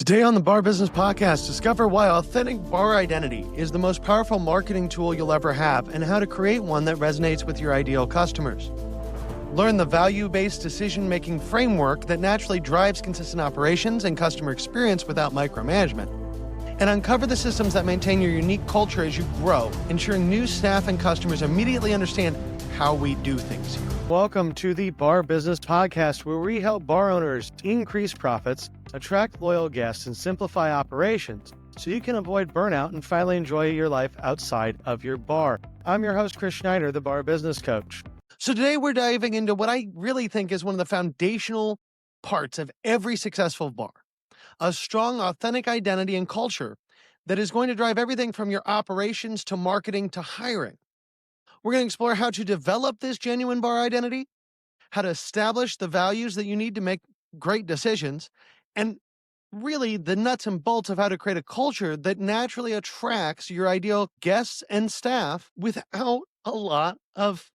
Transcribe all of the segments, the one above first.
Today on the Bar Business Podcast, discover why authentic bar identity is the most powerful marketing tool you'll ever have and how to create one that resonates with your ideal customers. Learn the value-based decision-making framework that naturally drives consistent operations and customer experience without micromanagement. And uncover the systems that maintain your unique culture as you grow, ensuring new staff and customers immediately understand how we do things here. Welcome to the Bar Business Podcast, where we help bar owners increase profits, attract loyal guests, and simplify operations so you can avoid burnout and finally enjoy your life outside of your bar. I'm your host, Chris Schneider, the Bar Business Coach. So today we're diving into what I really think is one of the foundational parts of every successful bar, a strong, authentic identity and culture that is going to drive everything from your operations to marketing to hiring. We're going to explore how to develop this genuine bar identity, how to establish the values that you need to make great decisions, and really the nuts and bolts of how to create a culture that naturally attracts your ideal guests and staff without a lot of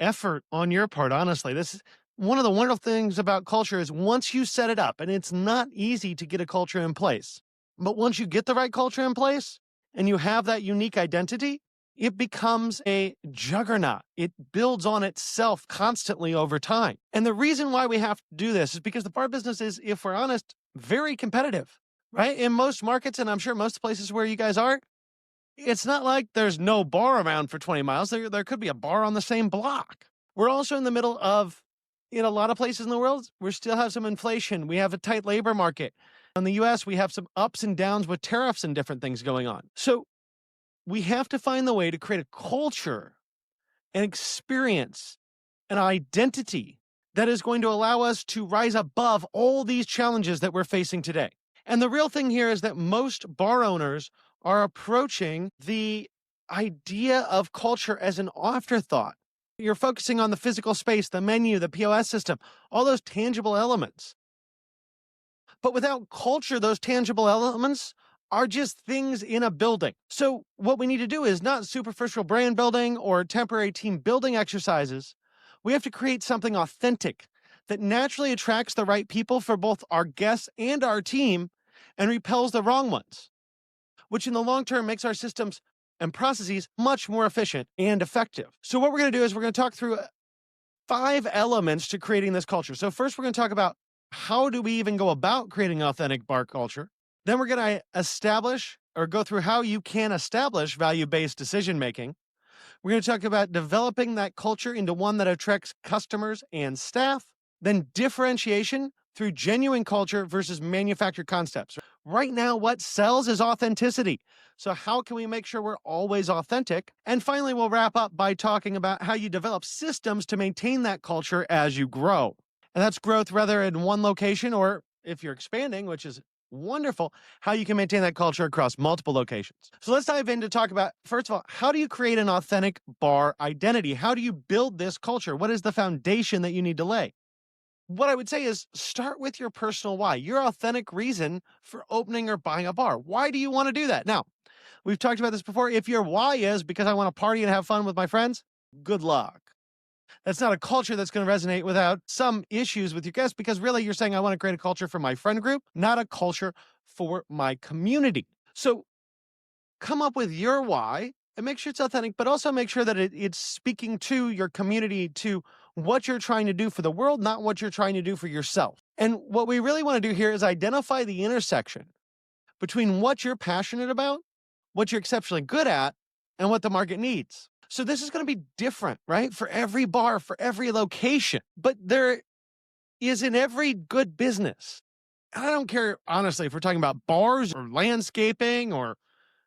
effort on your part. Honestly, this is one of the wonderful things about culture is once you set it up, and it's not easy to get a culture in place, but once you get the right culture in place and you have that unique identity, it becomes a juggernaut. It builds on itself constantly over time. And the reason why we have to do this is because the bar business is, if we're honest, very competitive, right? In most markets, and I'm sure most places where you guys are, it's not like there's no bar around for 20 miles. There could be a bar on the same block. We're also in the middle of, in a lot of places in the world, we still have some inflation. We have a tight labor market. In the US, we have some ups and downs with tariffs and different things going on. So we have to find the way to create a culture, an experience, an identity that is going to allow us to rise above all these challenges that we're facing today. And the real thing here is that most bar owners are approaching the idea of culture as an afterthought. You're focusing on the physical space, the menu, the POS system, all those tangible elements. But without culture, those tangible elements are just things in a building. So what we need to do is not superficial brand building or temporary team building exercises. We have to create something authentic that naturally attracts the right people for both our guests and our team and repels the wrong ones, which in the long term makes our systems and processes much more efficient and effective. So what we're going to do is we're going to talk through 5 elements to creating this culture. So first, we're going to talk about how do we even go about creating authentic bar culture. Then we're going to establish or go through how you can establish value-based decision-making. We're going to talk about developing that culture into one that attracts customers and staff. Then differentiation through genuine culture versus manufactured concepts. Right now, what sells is authenticity. So how can we make sure we're always authentic? And finally, we'll wrap up by talking about how you develop systems to maintain that culture as you grow. And that's growth whether in one location or if you're expanding, which is wonderful, how you can maintain that culture across multiple locations. So let's dive in to talk about, first of all, how do you create an authentic bar identity? How do you build this culture? What is the foundation that you need to lay? What I would say is start with your personal why, your authentic reason for opening or buying a bar. Why do you want to do that? Now, we've talked about this before. If your why is because I want to party and have fun with my friends, good luck. That's not a culture that's going to resonate without some issues with your guests, because really you're saying I want to create a culture for my friend group, not a culture for my community. So come up with your why and make sure it's authentic, but also make sure that it's speaking to your community, to what you're trying to do for the world, not what you're trying to do for yourself. And what we really want to do here is identify the intersection between what you're passionate about, what you're exceptionally good at, and what the market needs. So this is going to be different, right? For every bar, for every location. But there is in every good business. And I don't care, honestly, if we're talking about bars or landscaping or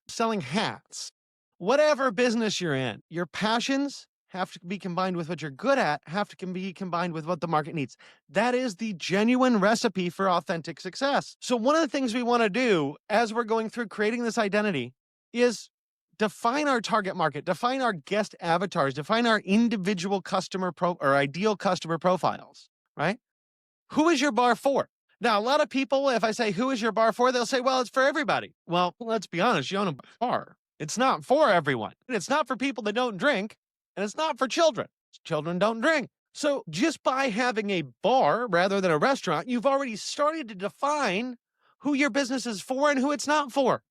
selling hats. Whatever business you're in, your passions have to be combined with what you're good at, have to be combined with what the market needs. That is the genuine recipe for authentic success. So one of the things we want to do as we're going through creating this identity is define our target market, define our guest avatars, define our individual customer or ideal customer profiles, right? Who is your bar for? Now, a lot of people, if I say, who is your bar for? They'll say, well, it's for everybody. Well, let's be honest, you own a bar. It's not for everyone. It's not for people that don't drink, and it's not for children. Children don't drink. So just by having a bar rather than a restaurant, you've already started to define who your business is for and who it's not for.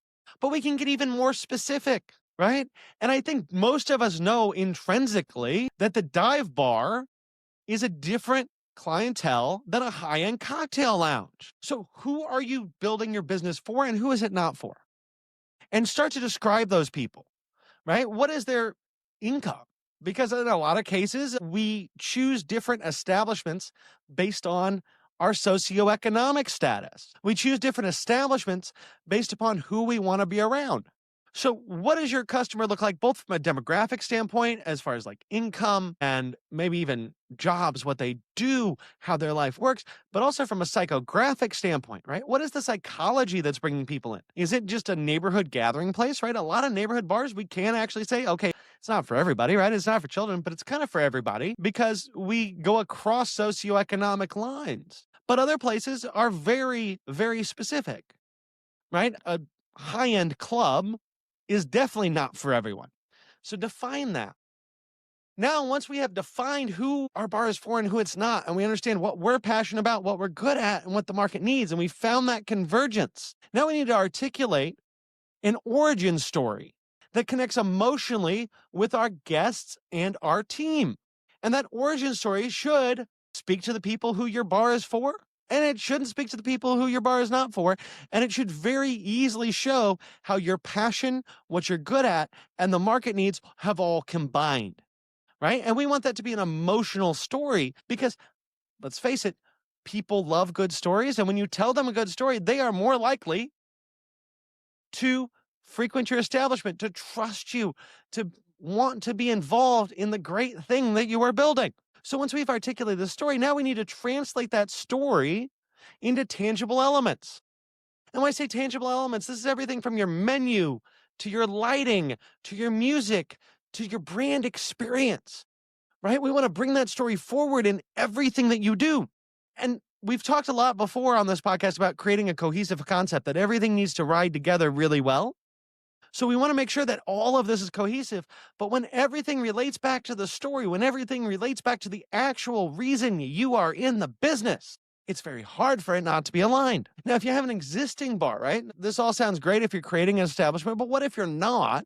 But we can get even more specific, right? And I think most of us know intrinsically that the dive bar is a different clientele than a high-end cocktail lounge. So who are you building your business for and who is it not for? And start to describe those people, right? What is their income? Because in a lot of cases, we choose different establishments based on our socioeconomic status. We choose different establishments based upon who we want to be around. So what does your customer look like, both from a demographic standpoint, as far as like income and maybe even jobs, what they do, how their life works, but also from a psychographic standpoint, right? What is the psychology that's bringing people in? Is it just a neighborhood gathering place, right? A lot of neighborhood bars, we can actually say, okay, it's not for everybody, right? It's not for children, but it's kind of for everybody because we go across socioeconomic lines. But other places are very, very specific, right? A high-end club is definitely not for everyone. So define that. Now, once we have defined who our bar is for and who it's not, and we understand what we're passionate about, what we're good at, and what the market needs, and we found that convergence, now we need to articulate an origin story that connects emotionally with our guests and our team. And that origin story should speak to the people who your bar is for, and it shouldn't speak to the people who your bar is not for. And it should very easily show how your passion, what you're good at, and the market needs have all combined, right? And we want that to be an emotional story because, let's face it, people love good stories. And when you tell them a good story, they are more likely to frequent your establishment, to trust you, to want to be involved in the great thing that you are building. So once we've articulated the story, now we need to translate that story into tangible elements. And when I say tangible elements, this is everything from your menu to your lighting, to your music, to your brand experience, right? We want to bring that story forward in everything that you do. And we've talked a lot before on this podcast about creating a cohesive concept, that everything needs to ride together really well. So we want to make sure that all of this is cohesive, but when everything relates back to the story, when everything relates back to the actual reason you are in the business, it's very hard for it not to be aligned. Now, if you have an existing bar, right, this all sounds great if you're creating an establishment, but what if you're not?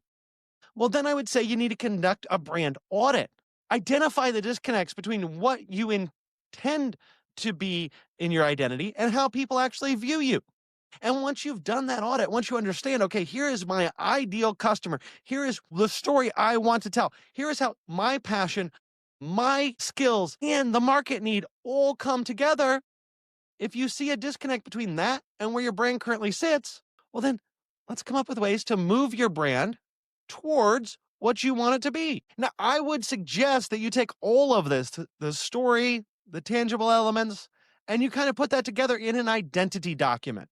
Well, then I would say you need to conduct a brand audit. Identify the disconnects between what you intend to be in your identity and how people actually view you. And once you've done that audit, once you understand, okay, here is my ideal customer, here is the story I want to tell, here is how my passion, my skills, and the market need all come together. If you see a disconnect between that and where your brand currently sits, well, then let's come up with ways to move your brand towards what you want it to be. Now, I would suggest that you take all of this, the story, the tangible elements, and you kind of put that together in an identity document.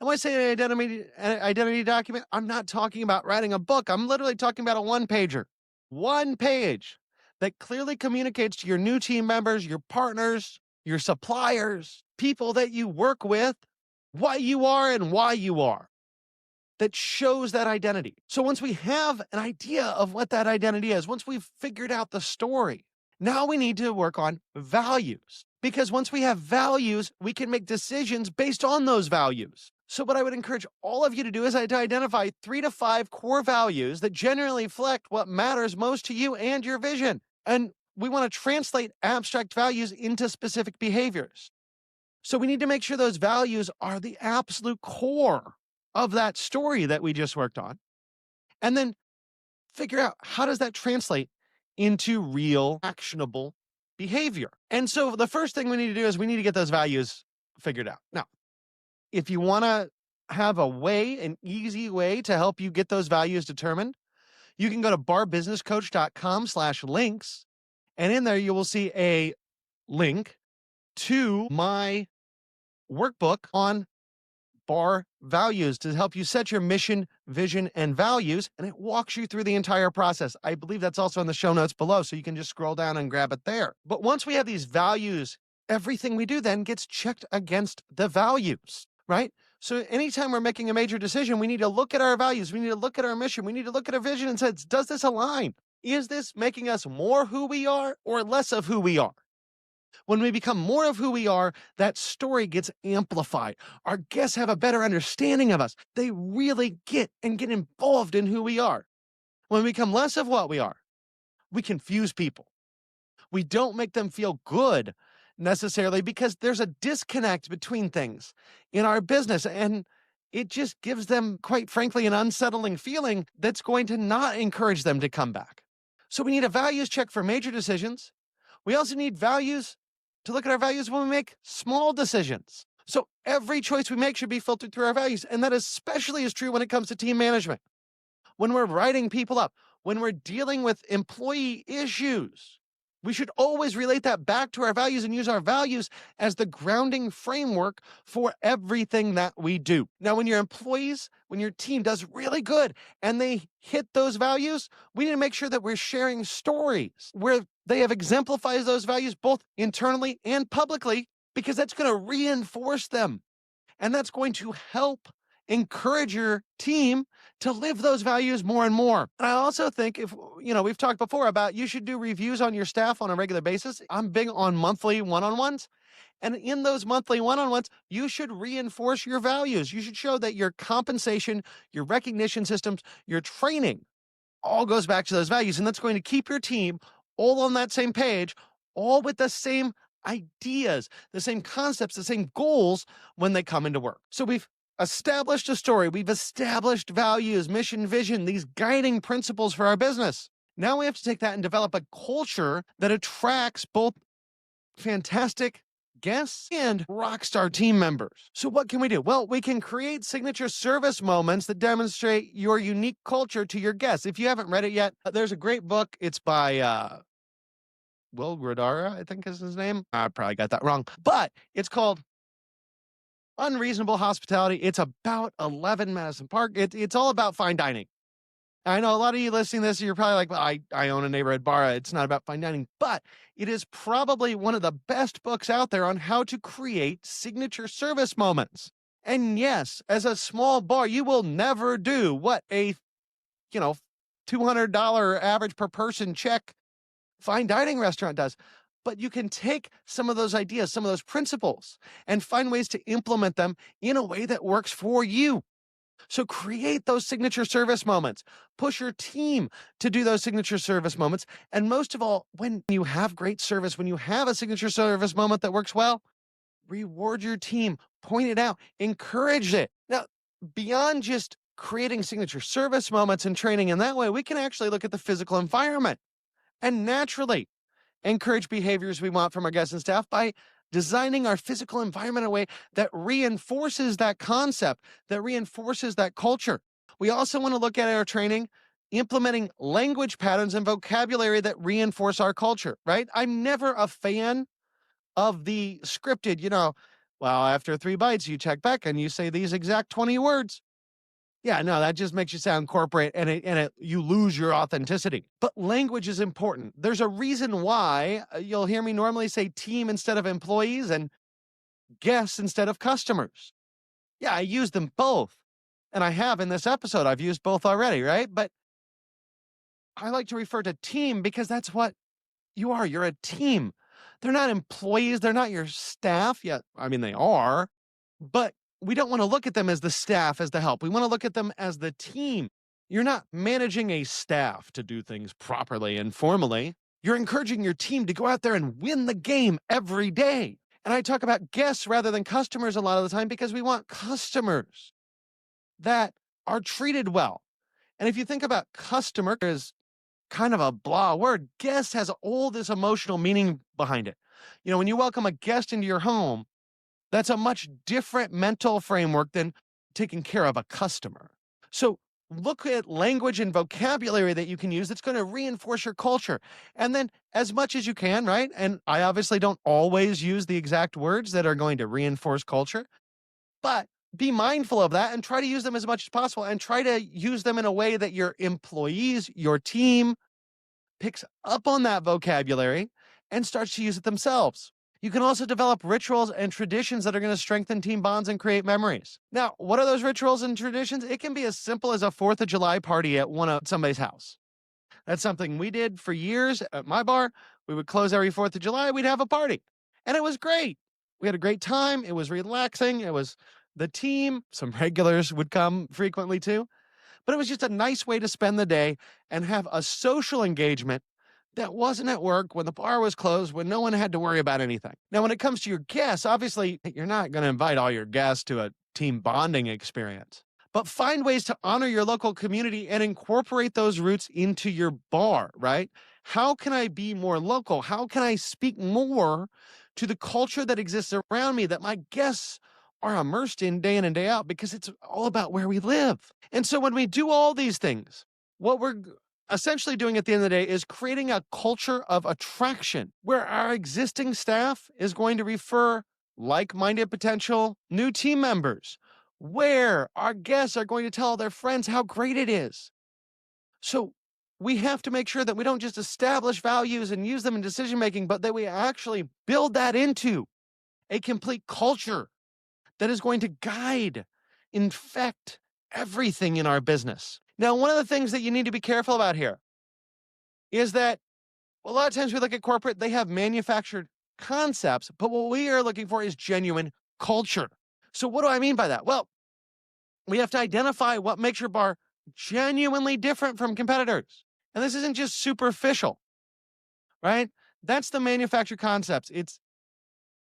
And when I say an identity document, I'm not talking about writing a book. I'm literally talking about a one-pager. One page that clearly communicates to your new team members, your partners, your suppliers, people that you work with, what you are and why you are. That shows that identity. So once we have an idea of what that identity is, once we've figured out the story, now we need to work on values. Because once we have values, we can make decisions based on those values. So what I would encourage all of you to do is to identify 3 to 5 core values that generally reflect what matters most to you and your vision. And we want to translate abstract values into specific behaviors. So we need to make sure those values are the absolute core of that story that we just worked on. And then figure out, how does that translate into real actionable behavior? And so the first thing we need to do is we need to get those values figured out. Now, if you want to have an easy way to help you get those values determined, you can go to barbusinesscoach.com/links. And in there, you will see a link to my workbook on bar values to help you set your mission, vision, and values. And it walks you through the entire process. I believe that's also in the show notes below, so you can just scroll down and grab it there. But once we have these values, everything we do then gets checked against the values, right? So anytime we're making a major decision, we need to look at our values. We need to look at our mission. We need to look at our vision and say, does this align? Is this making us more who we are or less of who we are? When we become more of who we are, that story gets amplified. Our guests have a better understanding of us. They really get involved in who we are. When we become less of what we are, we confuse people. We don't make them feel good necessarily because there's a disconnect between things in our business, and it just gives them, quite frankly, an unsettling feeling that's going to not encourage them to come back. So we need a values check for major decisions. We also need values to look at our values when we make small decisions. So every choice we make should be filtered through our values, and that especially is true when it comes to team management. When we're writing people up, when we're dealing with employee issues, we should always relate that back to our values and use our values as the grounding framework for everything that we do. Now, when your employees, when your team does really good and they hit those values, we need to make sure that we're sharing stories where they have exemplified those values both internally and publicly, because that's going to reinforce them. And that's going to help encourage your team to live those values more and more. And I also think we've talked before about you should do reviews on your staff on a regular basis. I'm big on monthly one-on-ones. And in those monthly one-on-ones, you should reinforce your values. You should show that your compensation, your recognition systems, your training all goes back to those values. And that's going to keep your team all on that same page, all with the same ideas, the same concepts, the same goals when they come into work. So we've established a story. We've established values, mission, vision, these guiding principles for our business. Now we have to take that and develop a culture that attracts both fantastic guests and rockstar team members. So what can we do? Well, we can create signature service moments that demonstrate your unique culture to your guests. If you haven't read it yet, there's a great book. It's by Will Rodara, I think is his name. I probably got that wrong, but it's called Unreasonable Hospitality. It's about 11 Madison Park. It's all about fine dining. I know a lot of you listening to this, you're probably like, well, I own a neighborhood bar. It's not about fine dining, but it is probably one of the best books out there on how to create signature service moments. And yes, as a small bar, you will never do what a, $200 average per person check fine dining restaurant does. But you can take some of those ideas, some of those principles, and find ways to implement them in a way that works for you. So create those signature service moments. Push your team to do those signature service moments. And most of all, when you have great service, when you have a signature service moment that works well, reward your team, point it out, encourage it. Now, beyond just creating signature service moments and training in that way, we can actually look at the physical environment and naturally encourage behaviors we want from our guests and staff by designing our physical environment in a way that reinforces that concept, that reinforces that culture. We also want to look at our training, implementing language patterns and vocabulary that reinforce our culture, right? I'm never a fan of the scripted, well, after 3 bites, you check back and you say these exact 20 words. Yeah, no, that just makes you sound corporate and you lose your authenticity. But language is important. There's a reason why you'll hear me normally say team instead of employees and guests instead of customers. Yeah, I use them both. And I have in this episode. I've used both already, right? But I like to refer to team because that's what you are. You're a team. They're not employees. They're not your staff. Yeah, I mean, they are. But we don't want to look at them as the staff, as the help. We want to look at them as the team. You're not managing a staff to do things properly and formally. You're encouraging your team to go out there and win the game every day. And I talk about guests rather than customers a lot of the time because we want customers that are treated well. And if you think about customer as kind of a blah word, guest has all this emotional meaning behind it. When you welcome a guest into your home, that's a much different mental framework than taking care of a customer. So look at language and vocabulary that you can use that's going to reinforce your culture. And then as much as you can, right? And I obviously don't always use the exact words that are going to reinforce culture, but be mindful of that and try to use them as much as possible and try to use them in a way that your employees, your team picks up on that vocabulary and starts to use it themselves. You can also develop rituals and traditions that are going to strengthen team bonds and create memories. Now, what are those rituals and traditions? It can be as simple as a 4th of July party at somebody's house. That's something we did for years at my bar. We would close every 4th of July. We'd have a party. And it was great. We had a great time. It was relaxing. It was the team. Some regulars would come frequently too. But it was just a nice way to spend the day and have a social engagement that wasn't at work when the bar was closed, when no one had to worry about anything. Now, when it comes to your guests, obviously, you're not going to invite all your guests to a team bonding experience, but find ways to honor your local community and incorporate those roots into your bar, right? How can I be more local? How can I speak more to the culture that exists around me that my guests are immersed in and day out? Because it's all about where we live. And so when we do all these things, what we're essentially doing at the end of the day is creating a culture of attraction where our existing staff is going to refer like-minded potential new team members, where our guests are going to tell their friends how great it is. So we have to make sure that we don't just establish values and use them in decision making, but that we actually build that into a complete culture that is going to guide, infect everything in our business. Now, one of the things that you need to be careful about here is that a lot of times we look at corporate, they have manufactured concepts, but what we are looking for is genuine culture. So what do I mean by that? Well, we have to identify what makes your bar genuinely different from competitors. And this isn't just superficial, right? That's the manufactured concepts. It's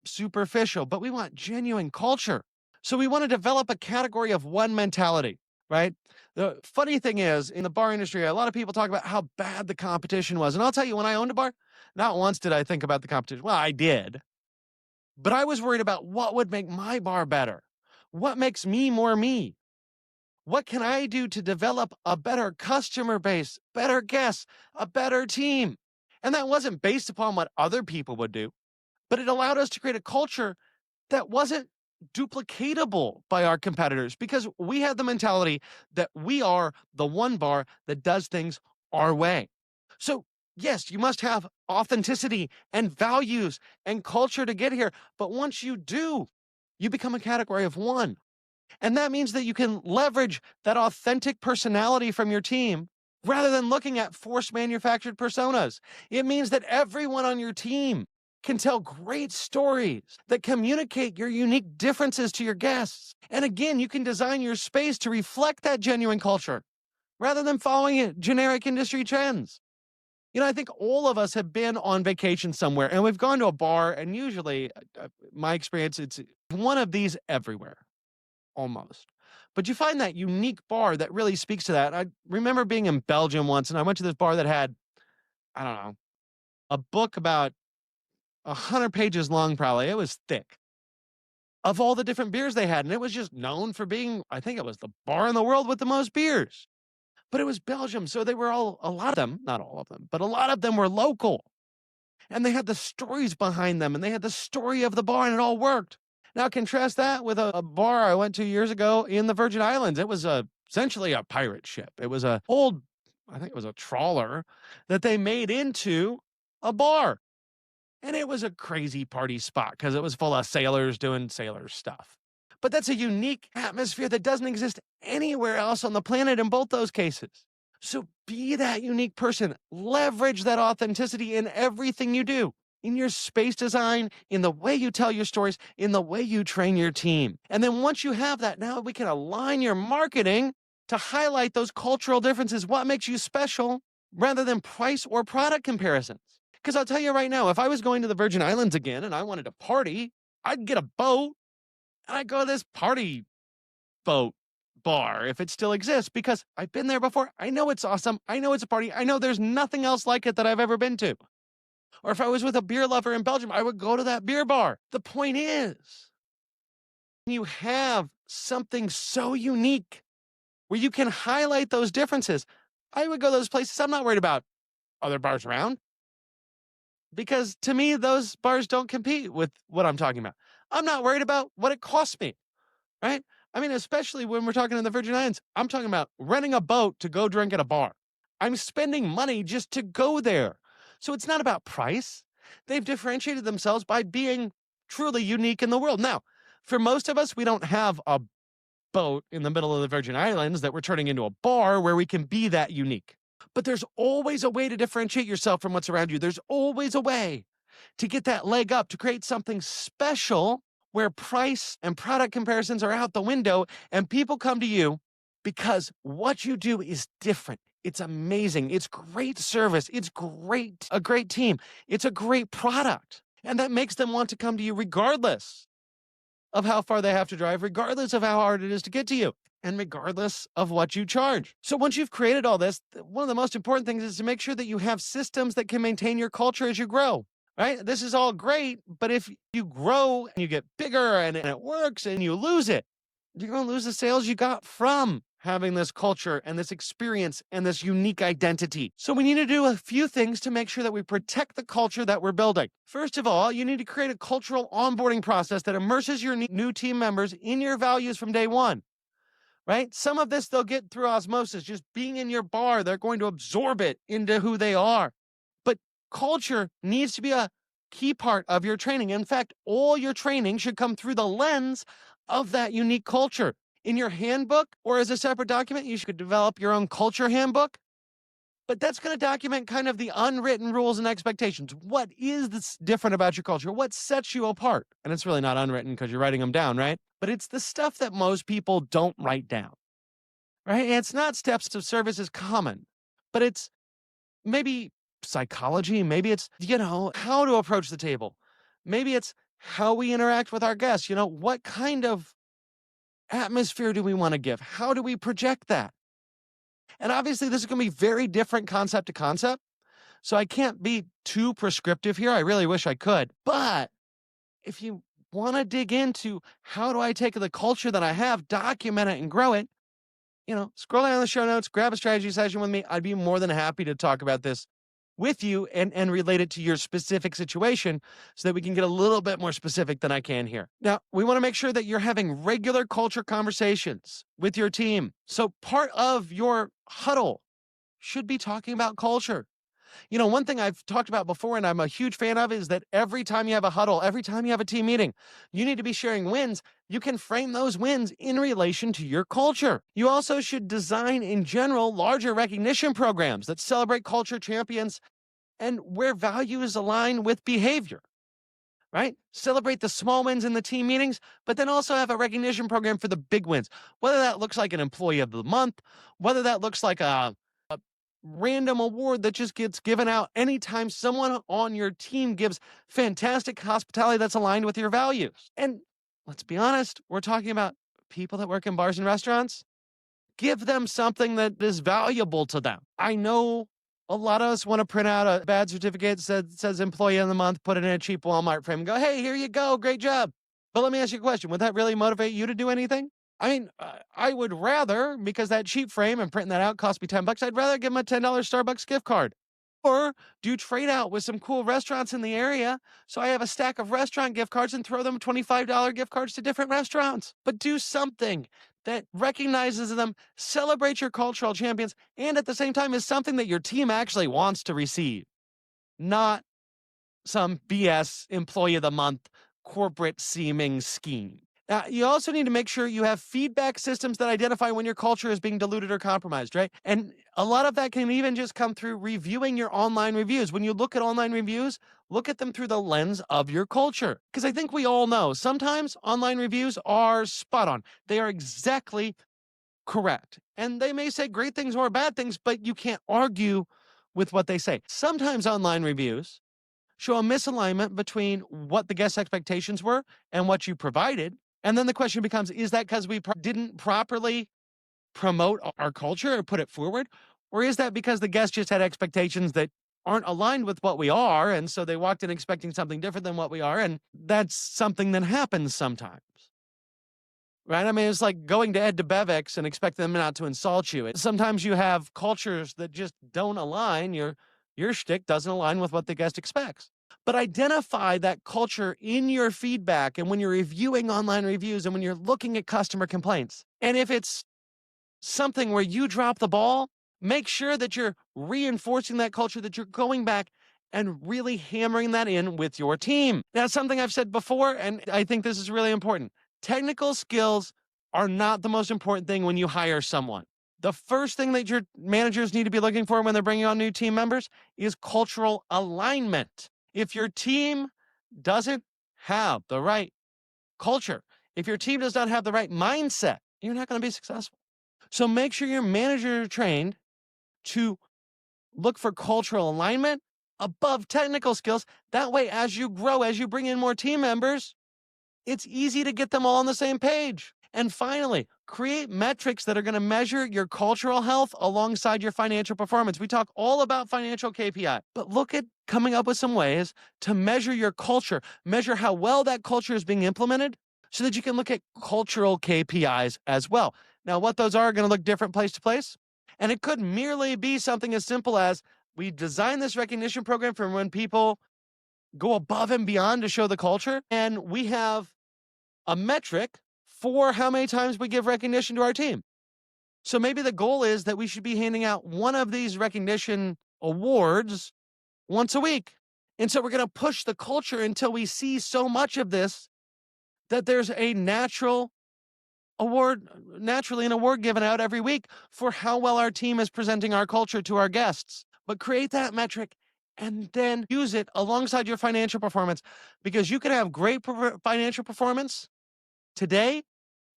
superficial, but we want genuine culture. So we want to develop a category of one mentality, right? The funny thing is, in the bar industry, a lot of people talk about how bad the competition was. And I'll tell you, when I owned a bar, not once did I think about the competition. Well, I did, but I was worried about what would make my bar better. What makes me more me? What can I do to develop a better customer base, better guests, a better team? And that wasn't based upon what other people would do, but it allowed us to create a culture that wasn't duplicatable by our competitors because we had the mentality that we are the one bar that does things our way. So, yes, you must have authenticity and values and culture to get here. But once you do, you become a category of one. And that means that you can leverage that authentic personality from your team rather than looking at forced manufactured personas. It means that everyone on your team can tell great stories that communicate your unique differences to your guests. And again, you can design your space to reflect that genuine culture rather than following generic industry trends. You know, I think all of us have been on vacation somewhere and we've gone to a bar, and usually, my experience, it's one of these everywhere, almost. But you find that unique bar that really speaks to that. I remember being in Belgium once, and I went to this bar that had, I don't know, a book about 100 pages long, probably. It was thick, of all the different beers they had. And it was just known for being, I think it was the bar in the world with the most beers. But it was Belgium. So they were all, a lot of them, not all of them, but a lot of them were local. And they had the stories behind them, and they had the story of the bar, and it all worked. Now contrast that with a bar I went to years ago in the Virgin Islands. It was essentially a pirate ship. It was a old, I think it was a trawler that they made into a bar. And it was a crazy party spot because it was full of sailors doing sailor stuff. But that's a unique atmosphere that doesn't exist anywhere else on the planet in both those cases. So be that unique person. Leverage that authenticity in everything you do, in your space design, in the way you tell your stories, in the way you train your team. And then once you have that, now we can align your marketing to highlight those cultural differences, what makes you special, rather than price or product comparisons. Because I'll tell you right now, if I was going to the Virgin Islands again and I wanted to party, I'd get a boat and I'd go to this party boat bar if it still exists, because I've been there before. I know it's awesome. I know it's a party. I know there's nothing else like it that I've ever been to. Or if I was with a beer lover in Belgium, I would go to that beer bar. The point is, you have something so unique where you can highlight those differences. I would go to those places. I'm not worried about other bars around, because to me, those bars don't compete with what I'm talking about. I'm not worried about what it costs me, right? I mean, especially when we're talking in the Virgin Islands, I'm talking about renting a boat to go drink at a bar. I'm spending money just to go there. So it's not about price. They've differentiated themselves by being truly unique in the world. Now, for most of us, we don't have a boat in the middle of the Virgin Islands that we're turning into a bar where we can be that unique. But there's always a way to differentiate yourself from what's around you. There's always a way. to get that leg up, to create something special where price and product comparisons are out the window and people come to you because what you do is different. It's amazing. It's great service. It's great, a great team. It's a great product. And that makes them want to come to you regardless of how far they have to drive, regardless of how hard it is to get to you, and regardless of what you charge. So once you've created all this, one of the most important things is to make sure that you have systems that can maintain your culture as you grow. Right? This is all great, but if you grow and you get bigger and it works and you lose it, you're going to lose the sales you got from having this culture and this experience and this unique identity. So we need to do a few things to make sure that we protect the culture that we're building. First of all, you need to create a cultural onboarding process that immerses your new team members in your values from day one. Right? Some of this they'll get through osmosis. Just being in your bar, they're going to absorb it into who they are. But culture needs to be a key part of your training. In fact, all your training should come through the lens of that unique culture. In your handbook or as a separate document, you should develop your own culture handbook. But that's going to document kind of the unwritten rules and expectations. What is this different about your culture? What sets you apart? And it's really not unwritten because you're writing them down, right? But it's the stuff that most people don't write down, right? And it's not steps to service as common, but it's maybe psychology. Maybe it's, how to approach the table. Maybe it's how we interact with our guests. What kind of atmosphere do we want to give? How do we project that? And obviously, this is going to be very different concept to concept. So I can't be too prescriptive here. I really wish I could. But if you want to dig into how do I take the culture that I have, document it and grow it, scroll down the show notes, grab a strategy session with me. I'd be more than happy to talk about this with you and relate it to your specific situation so that we can get a little bit more specific than I can here. Now, we want to make sure that you're having regular culture conversations with your team. So part of your huddle should be talking about culture. One thing I've talked about before and I'm a huge fan of is that every time you have a huddle, every time you have a team meeting, you need to be sharing wins. You can frame those wins in relation to your culture. You also should design, in general, larger recognition programs that celebrate culture champions and where values align with behavior, right? Celebrate the small wins in the team meetings, but then also have a recognition program for the big wins, whether that looks like an employee of the month, whether that looks like a random award that just gets given out anytime someone on your team gives fantastic hospitality that's aligned with your values. And let's be honest, we're talking about people that work in bars and restaurants. Give them something that is valuable to them. I know a lot of us want to print out a badge certificate that says employee of the month, put it in a cheap Walmart frame and go, hey, here you go, great job. But let me ask you a question. Would that really motivate you to do anything? I would rather, because that cheap frame and printing that out cost me $10, I'd rather give them a $10 Starbucks gift card. Or do trade out with some cool restaurants in the area so I have a stack of restaurant gift cards and throw them $25 gift cards to different restaurants. But do something that recognizes them, celebrate your cultural champions, and at the same time is something that your team actually wants to receive. Not some BS employee of the month corporate seeming scheme. Now, you also need to make sure you have feedback systems that identify when your culture is being diluted or compromised, right? And a lot of that can even just come through reviewing your online reviews. When you look at online reviews, look at them through the lens of your culture. Because I think we all know sometimes online reviews are spot on. They are exactly correct. And they may say great things or bad things, but you can't argue with what they say. Sometimes online reviews show a misalignment between what the guest expectations were and what you provided. And then the question becomes, is that because we didn't properly promote our culture or put it forward? Or is that because the guests just had expectations that aren't aligned with what we are, and so they walked in expecting something different than what we are, and that's something that happens sometimes, right? It's like going to Ed DeBevick's and expect them not to insult you. Sometimes you have cultures that just don't align. Your shtick doesn't align with what the guest expects. But identify that culture in your feedback and when you're reviewing online reviews and when you're looking at customer complaints. And if it's something where you drop the ball, make sure that you're reinforcing that culture, that you're going back and really hammering that in with your team. That's something I've said before, and I think this is really important. Technical skills are not the most important thing when you hire someone. The first thing that your managers need to be looking for when they're bringing on new team members is cultural alignment. If your team doesn't have the right culture, if your team does not have the right mindset, you're not going to be successful. So make sure your manager is trained to look for cultural alignment above technical skills. That way, as you grow, as you bring in more team members, it's easy to get them all on the same page. And finally, create metrics that are going to measure your cultural health alongside your financial performance. We talk all about financial KPI, but look at coming up with some ways to measure your culture, measure how well that culture is being implemented so that you can look at cultural KPIs as well. Now, what those are going to look different place to place. And it could merely be something as simple as we designed this recognition program for when people go above and beyond to show the culture. And we have a metric for how many times we give recognition to our team. So maybe the goal is that we should be handing out one of these recognition awards once a week. And so we're going to push the culture until we see so much of this that there's a naturally an award given out every week for how well our team is presenting our culture to our guests. But create that metric and then use it alongside your financial performance, because you can have great financial performance today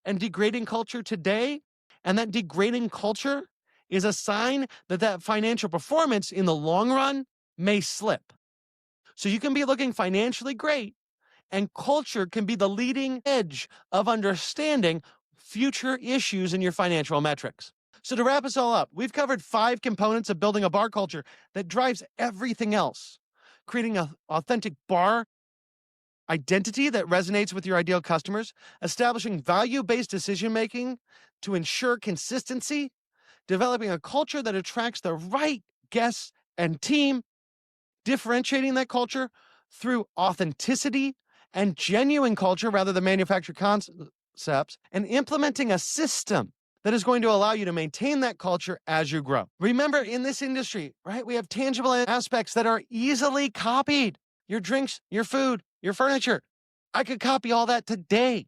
and degrading culture today. And that degrading culture is a sign that that financial performance in the long run may slip. So you can be looking financially great, and culture can be the leading edge of understanding future issues in your financial metrics. So to wrap us all up, we've covered 5 components of building a bar culture that drives everything else. Creating an authentic bar identity that resonates with your ideal customers, establishing value-based decision-making to ensure consistency, developing a culture that attracts the right guests and team, differentiating that culture through authenticity and genuine culture rather than manufactured concepts, and implementing a system that is going to allow you to maintain that culture as you grow. Remember, in this industry, right, we have tangible aspects that are easily copied. Your drinks, your food, your furniture. I could copy all that today,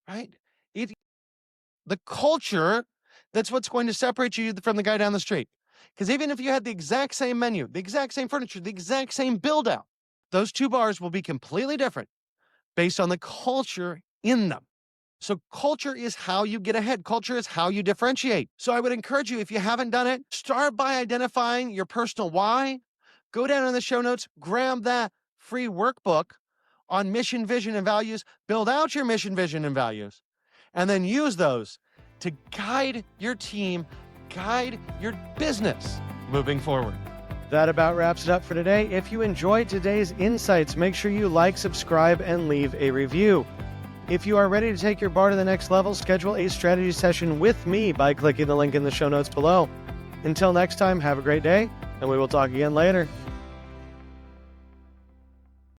right? The culture, that's what's going to separate you from the guy down the street. Because even if you had the exact same menu, the exact same furniture, the exact same build out, those 2 bars will be completely different based on the culture in them. So culture is how you get ahead. Culture is how you differentiate. So I would encourage you, if you haven't done it, start by identifying your personal why. Go down in the show notes, grab that free workbook on mission, vision, and values. Build out your mission, vision, and values, and then use those to guide your team, guide your business moving forward. That about wraps it up for today. If you enjoyed today's insights, make sure you like, subscribe, and leave a review. If you are ready to take your bar to the next level, schedule a strategy session with me by clicking the link in the show notes below. Until next time, have a great day, and we will talk again later.